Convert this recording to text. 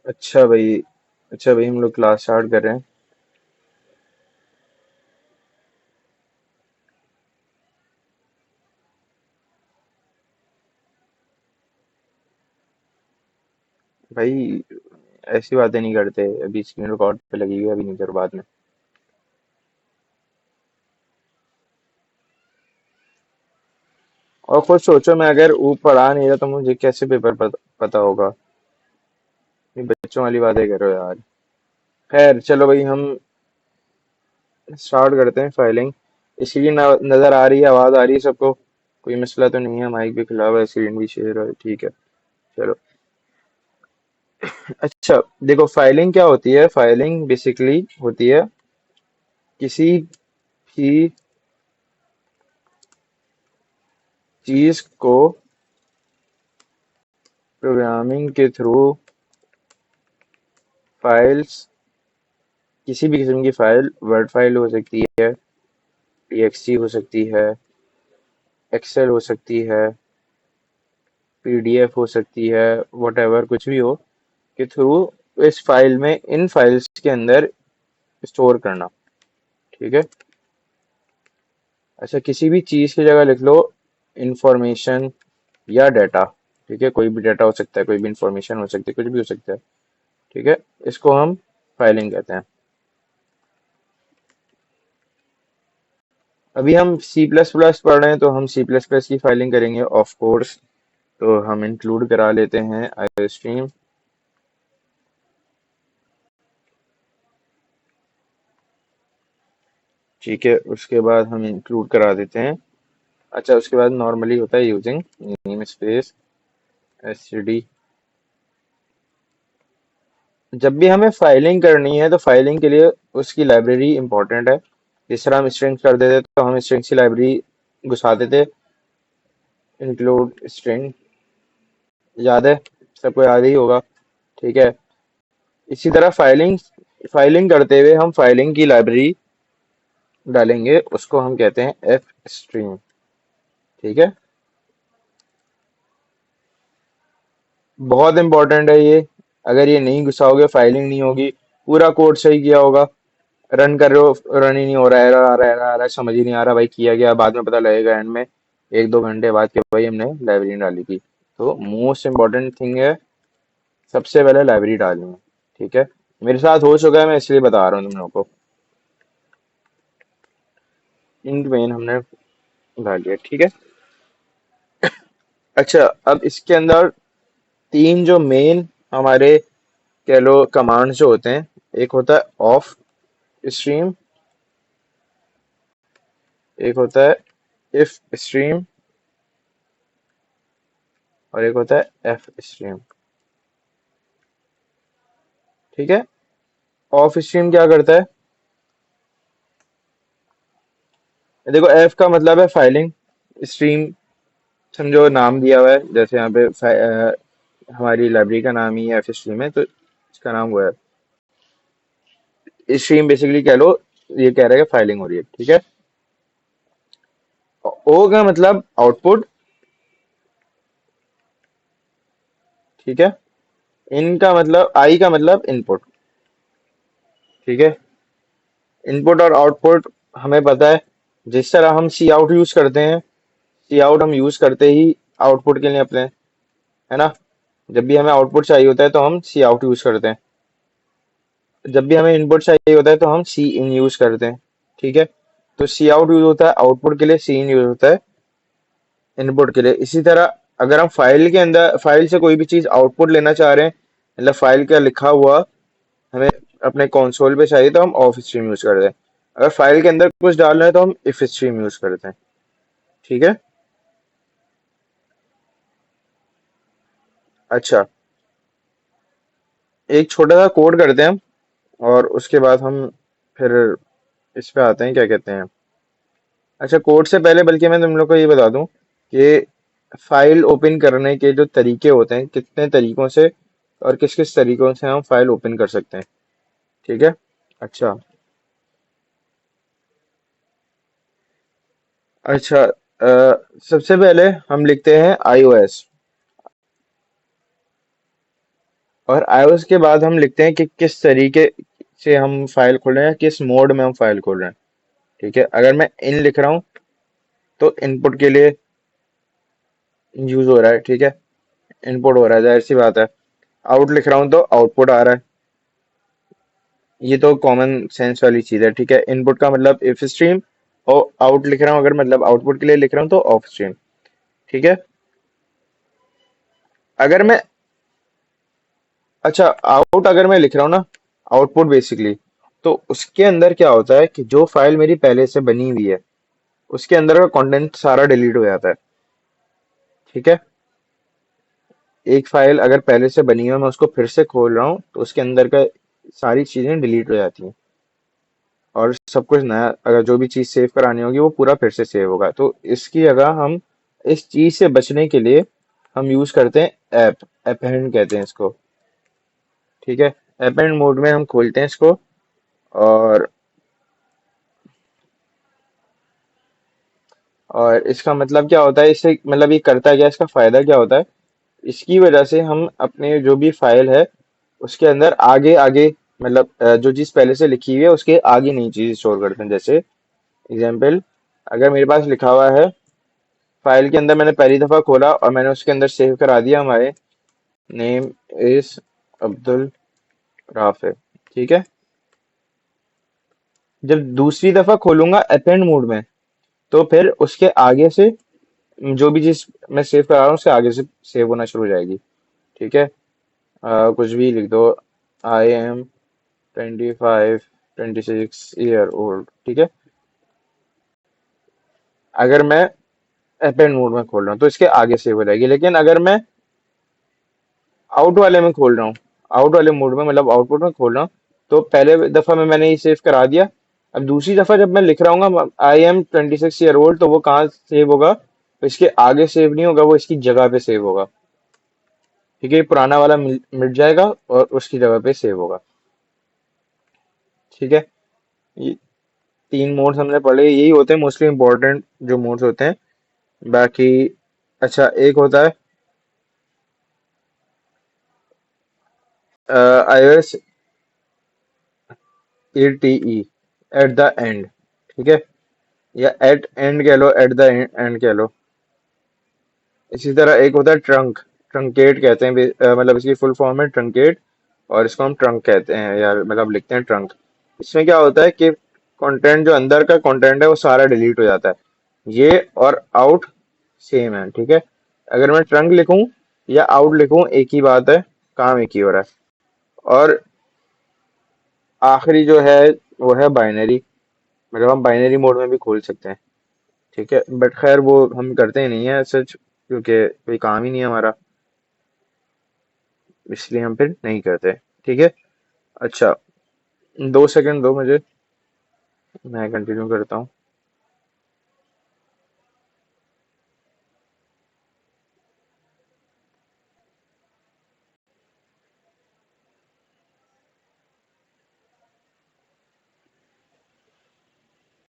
अच्छा भाई। अच्छा भाई, हम लोग क्लास स्टार्ट कर रहे हैं। भाई ऐसी बातें नहीं करते, अभी स्क्रीन रिकॉर्ड पे लगी हुई है, अभी नहीं करो बाद में। और खुद सोचो, मैं अगर वो पढ़ा नहीं रहा तो मुझे कैसे पेपर पता होगा। ये बच्चों वाली बातें करो यार। खैर चलो भाई, हम स्टार्ट करते हैं फाइलिंग। स्क्रीन नजर आ रही है, आवाज आ रही है सबको? कोई मसला तो नहीं है? माइक भी खुला हुआ है, स्क्रीन भी शेयर है, ठीक है। चलो। अच्छा, देखो फाइलिंग क्या होती है। फाइलिंग बेसिकली होती है किसी भी चीज को प्रोग्रामिंग के थ्रू फाइल्स, किसी भी किस्म की फाइल, वर्ड फाइल हो सकती है, टीएक्सटी हो सकती है, एक्सेल हो सकती है, पीडीएफ हो सकती है, वॉटेवर कुछ भी हो, के थ्रू इस फाइल में, इन फाइल्स के अंदर स्टोर करना। ठीक है। अच्छा, किसी भी चीज की जगह लिख लो इंफॉर्मेशन या डाटा। ठीक है, कोई भी डाटा हो सकता है, कोई भी इंफॉर्मेशन हो सकती है, कुछ भी हो सकता है। ठीक है। इसको हम फाइलिंग कहते हैं। अभी हम सी प्लस प्लस पढ़ रहे हैं तो हम सी प्लस प्लस की फाइलिंग करेंगे ऑफ कोर्स। तो हम इंक्लूड करा लेते हैं आई स्ट्रीम। ठीक है, उसके बाद हम इंक्लूड करा देते हैं। अच्छा, उसके बाद नॉर्मली होता है using name space S D. जब भी हमें फाइलिंग करनी है तो फाइलिंग के लिए उसकी लाइब्रेरी इंपॉर्टेंट है। जिस तरह हम स्ट्रिंग कर देते तो हम स्ट्रिंग्स की लाइब्रेरी घुसा देते। इंक्लूड स्ट्रिंग, याद है? सबको याद ही होगा। ठीक है। इसी तरह फाइलिंग फाइलिंग करते हुए हम फाइलिंग की लाइब्रेरी डालेंगे, उसको हम कहते हैं एफ स्ट्रीम। ठीक है। बहुत इंपॉर्टेंट है ये। अगर ये नहीं घुसाओगे फाइलिंग नहीं होगी। पूरा कोड सही किया होगा, रन कर रहे हो, रन ही नहीं हो रहा है, एरर आ रहा है, एरर आ रहा है, समझ ही नहीं आ रहा भाई किया गया, बाद में पता लगेगा एंड में, एक दो घंटे बाद के भाई हमने लाइब्रेरी डाली थी। तो मोस्ट इम्पोर्टेंट थिंग है, सबसे पहले लाइब्रेरी डालनी है। ठीक है। मेरे साथ हो चुका है, मैं इसलिए बता रहा हूँ तुम लोगों को। इंट मेन हमने डाल लिया। ठीक है। अच्छा, अब इसके अंदर तीन जो मेन हमारे कह लो कमांड्स जो होते हैं, एक होता है ऑफ स्ट्रीम, एक होता है इफ स्ट्रीम, और एक होता है एफ स्ट्रीम। ठीक है। ऑफ स्ट्रीम क्या करता है? देखो, एफ का मतलब है फाइलिंग। स्ट्रीम समझो नाम दिया हुआ है, जैसे यहाँ पे हमारी लाइब्रेरी का नाम ही एफ स्ट्रीम है, तो इसका नाम हुआ है स्ट्रीम। बेसिकली कह लो, ये कह रहा है कि फाइलिंग हो रही है। ठीक है। ओ का मतलब आउटपुट। ठीक है। इन का मतलब, आई का मतलब इनपुट। ठीक है। इनपुट और आउटपुट हमें पता है। जिस तरह हम सी आउट यूज करते हैं, सी आउट हम यूज करते ही आउटपुट के लिए अपने, है ना? जब भी हमें आउटपुट चाहिए होता है तो हम सी आउट यूज करते हैं। जब भी हमें इनपुट चाहिए होता है तो हम सी इन यूज करते हैं। ठीक है। तो सी आउट यूज होता है आउटपुट के लिए, सी इन यूज होता है इनपुट के लिए। इसी तरह अगर हम फाइल के अंदर, फाइल से कोई भी चीज आउटपुट लेना चाह रहे हैं, मतलब फाइल का लिखा हुआ हमें अपने कंसोल पे चाहिए, तो हम ऑफ स्ट्रीम यूज करते हैं। अगर फाइल के अंदर कुछ डालना है तो हम इफ स्ट्रीम यूज करते हैं। ठीक है। अच्छा, एक छोटा सा कोड करते हैं हम, और उसके बाद हम फिर इस पे आते हैं, क्या कहते हैं। अच्छा, कोड से पहले बल्कि मैं तुम लोग को ये बता दूं कि फाइल ओपन करने के जो तरीके होते हैं, कितने तरीकों से और किस किस तरीकों से हम फाइल ओपन कर सकते हैं। ठीक है। अच्छा। अच्छा, सबसे पहले हम लिखते हैं iOS, और iOS के बाद हम लिखते हैं कि किस तरीके से हम फाइल खोल रहे हैं, किस मोड में हम फाइल खोल रहे हैं। ठीक है, अगर मैं इन लिख रहा हूँ तो इनपुट के लिए यूज हो रहा है। ठीक है, इनपुट हो रहा है, जाहिर सी बात है। आउट लिख रहा हूँ तो आउटपुट आ रहा है। ये तो कॉमन सेंस वाली चीज है। ठीक है, इनपुट का मतलब इफ स्ट्रीम, और आउट लिख रहा हूँ अगर मतलब आउटपुट के लिए लिख रहा हूँ तो ऑफ स्ट्रीम। ठीक है, अगर मैं, अच्छा आउट अगर मैं लिख रहा हूँ ना, आउटपुट बेसिकली, तो उसके अंदर क्या होता है कि जो फाइल मेरी पहले से बनी हुई है उसके अंदर का कंटेंट सारा डिलीट हो जाता है। ठीक है, एक फाइल अगर पहले से बनी है मैं उसको फिर से खोल रहा हूँ तो उसके अंदर का सारी चीजें डिलीट हो जाती हैं, और सब कुछ नया, अगर जो भी चीज सेव करानी होगी वो पूरा फिर से सेव होगा। तो इसकी जगह हम इस चीज से बचने के लिए हम यूज करते हैं ऐप, अपेंड कहते हैं इसको। ठीक है, अपेंड मोड में हम खोलते हैं इसको, और इसका मतलब क्या होता है, इससे मतलब ये करता क्या है, इसका फायदा क्या होता है, इसकी वजह से हम अपने जो भी फाइल है उसके अंदर आगे आगे, मतलब जो चीज पहले से लिखी हुई है उसके आगे नई चीज स्टोर करते हैं। जैसे एग्जाम्पल, अगर मेरे पास लिखा हुआ है, फाइल के अंदर मैंने पहली दफा खोला और मैंने उसके अंदर सेव करा दिया हमारे नेम इज अब्दुल राफे। ठीक है, जब दूसरी दफा खोलूंगा अपेंड मोड में तो फिर उसके आगे से जो भी चीज मैं सेव करा रहा हूँ उसके आगे से सेव होना शुरू हो जाएगी। ठीक है, कुछ भी लिख दो, आई एम 26 ईयर ओल्ड। ठीक है, अगर मैं अपेंड मोड में खोल रहा हूँ तो इसके आगे सेव हो जाएगी। लेकिन अगर मैं आउट वाले में खोल रहा हूँ, आउट वाले मोड में मतलब आउटपुट में खोल रहा हूँ, तो पहले दफा में मैंने ये सेव करा दिया। अब दूसरी दफा जब मैं लिख रहा हूँ आई एम 26 ईयर ओल्ड, तो वो कहाँ सेव होगा, तो इसके आगे सेव नहीं होगा, वो इसकी जगह पे सेव होगा। ठीक है, ये पुराना वाला मिट जाएगा और उसकी जगह पे सेव होगा। ठीक है, ये तीन मोड्स हमने पढ़े, यही होते हैं मोस्टली इंपॉर्टेंट जो मोड्स होते हैं। बाकी अच्छा, एक होता है iOS ATE, at the end. ठीक है, या एट एंड कह लो, एट द एंड कह लो। इसी तरह एक होता है ट्रंक, ट्रंकेट कहते हैं मतलब इसकी फुल फॉर्म है ट्रंकेट, और इसको हम ट्रंक कहते हैं, यार मतलब लिखते हैं ट्रंक। इसमें क्या होता है कि कंटेंट, जो अंदर का कंटेंट है वो सारा डिलीट हो जाता है। ये और आउट सेम है। ठीक है, अगर मैं ट्रंक लिखूं या आउट लिखूं एक ही बात है, काम एक ही हो रहा है। और आखिरी जो है वो है बाइनरी, मतलब हम बाइनरी मोड में भी खोल सकते हैं। ठीक है, बट खैर वो हम करते ही नहीं है सच, क्योंकि कोई काम ही नहीं है हमारा, इसलिए हम फिर नहीं करते। ठीक है, अच्छा 2 सेकंड दो मुझे, मैं कंटिन्यू करता हूँ।